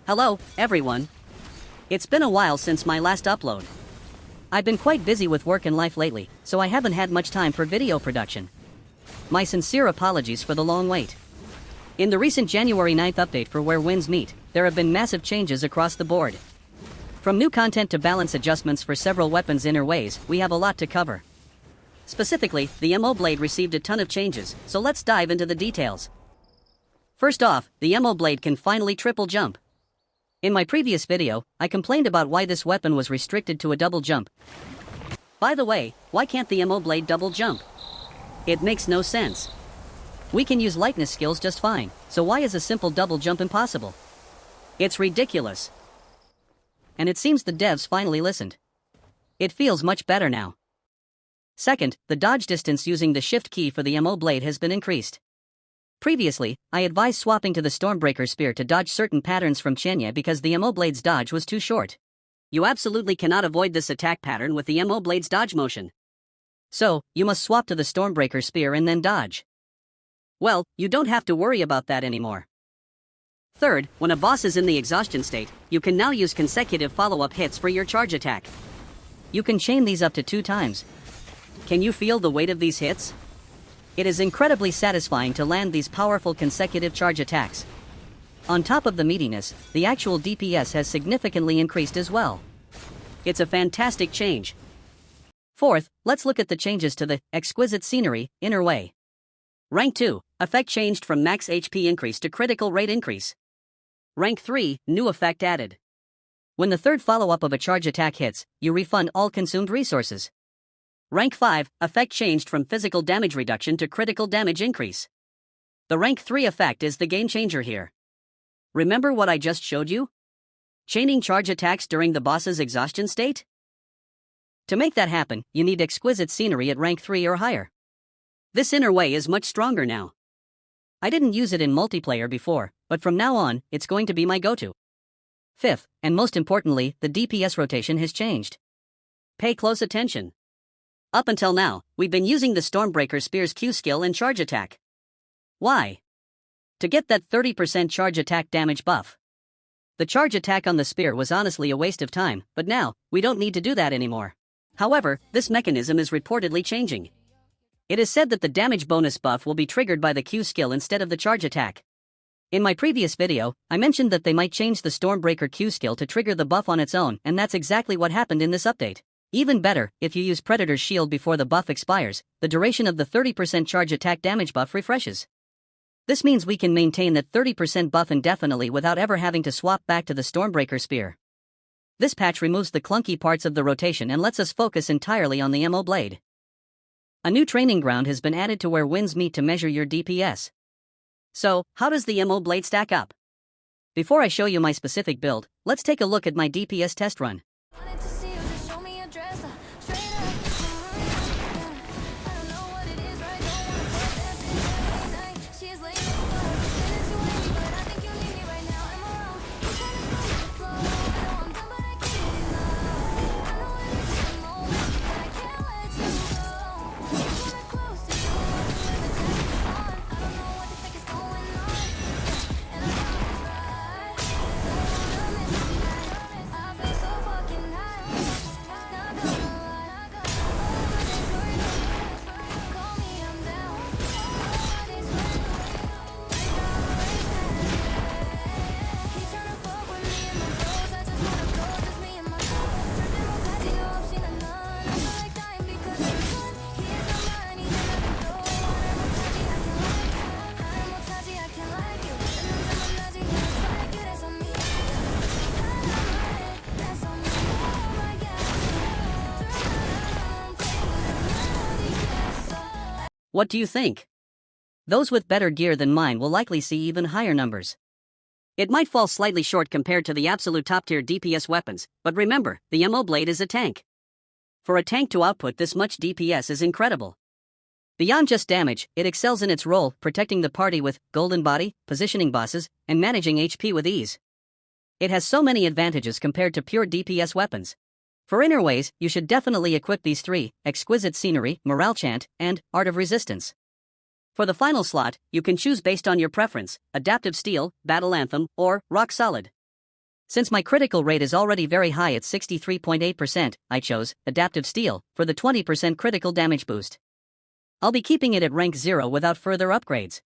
Hello, everyone. It's been a while since my last upload. I've been quite busy with work and life lately, so I haven't had much time for video production. My sincere apologies for the long wait. In the recent January 9th update for Where Winds Meet, there have been massive changes across the board. From new content to balance adjustments for several weapons' inner ways, we have a lot to cover. Specifically, the moblade received a ton of changes, so let's dive into the details. First off, the moblade can finally triple jump. In my previous video, I complained about why this weapon was restricted to a double jump. By the way, why can't the moblade double jump? It makes no sense. We can use lightness skills just fine, so why is a simple double jump impossible? It's ridiculous. And it seems the devs finally listened. It feels much better now. Second, the dodge distance using the shift key for the moblade has been increased. Previously, I advised swapping to the stormbreaker spear to dodge certain patterns from Qianye because the moblade's dodge was too short. You absolutely cannot avoid this attack pattern with the moblade's dodge motion. So, you must swap to the stormbreaker spear and then dodge. Well, you don't have to worry about that anymore. Third, when a boss is in the exhaustion state, you can now use consecutive follow-up hits for your charge attack. You can chain these up to 2 times. Can you feel the weight of these hits? It is incredibly satisfying to land these powerful consecutive charge attacks. On top of the meatiness, the actual DPS has significantly increased as well. It's a fantastic change. Fourth, let's look at the changes to the Exquisite Scenery, innerway. Rank 2, effect changed from max HP increase to critical rate increase. Rank 3, new effect added. When the third follow-up of a charge attack hits, you refund all consumed resources. Rank 5, effect changed from physical damage reduction to critical damage increase. The rank 3 effect is the game changer here. Remember what I just showed you? Chaining charge attacks during the boss's exhaustion state? To make that happen, you need Exquisite Scenery at rank 3 or higher. This innerway is much stronger now. I didn't use it in multiplayer before, but from now on, it's going to be my go-to. Fifth, and most importantly, the DPS rotation has changed. Pay close attention. Up until now, we've been using the Stormbreaker Spear's Q skill and charge attack. Why? To get that 30% charge attack damage buff. The charge attack on the spear was honestly a waste of time, but now, we don't need to do that anymore. However, this mechanism is reportedly changing. It is said that the damage bonus buff will be triggered by the Q skill instead of the charge attack. In my previous video, I mentioned that they might change the Stormbreaker Q skill to trigger the buff on its own, and that's exactly what happened in this update. Even better, if you use Predator's Shield before the buff expires, the duration of the 30% charge attack damage buff refreshes. This means we can maintain that 30% buff indefinitely without ever having to swap back to the Stormbreaker Spear. This patch removes the clunky parts of the rotation and lets us focus entirely on the moblade. A new training ground has been added to Where Winds Meet to measure your DPS. So, how does the moblade stack up? Before I show you my specific build, let's take a look at my DPS test run. What do you think? Those with better gear than mine will likely see even higher numbers. It might fall slightly short compared to the absolute top-tier DPS weapons, but remember, the moblade is a tank. For a tank to output this much DPS is incredible. Beyond just damage, it excels in its role, protecting the party with golden body, positioning bosses, and managing HP with ease. It has so many advantages compared to pure DPS weapons. For innerways, you should definitely equip these 3, Exquisite Scenery, Morale Chant, and Art of Resistance. For the final slot, you can choose based on your preference, Adaptive Steel, Battle Anthem, or Rock Solid. Since my critical rate is already very high at 63.8%, I chose Adaptive Steel for the 20% critical damage boost. I'll be keeping it at rank 0 without further upgrades.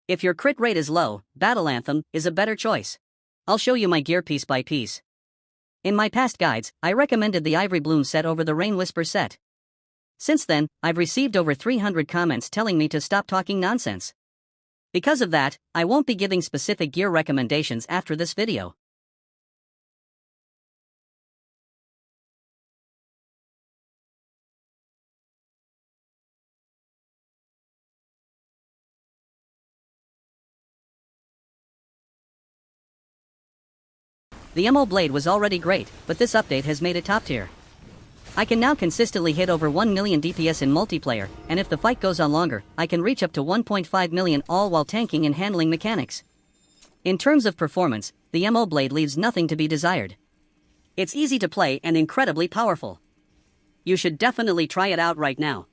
If your crit rate is low, Battle Anthem is a better choice. I'll show you my gear piece by piece. In my past guides, I recommended the Ivorybloom Set over the Rain Whisper set. Since then, I've received over 300 comments telling me to stop talking nonsense. Because of that, I won't be giving specific gear recommendations after this video. The moblade was already great, but this update has made it top tier. I can now consistently hit over 1 million DPS in multiplayer, and if the fight goes on longer, I can reach up to 1.5 million all while tanking and handling mechanics. In terms of performance, the moblade leaves nothing to be desired. It's easy to play and incredibly powerful. You should definitely try it out right now.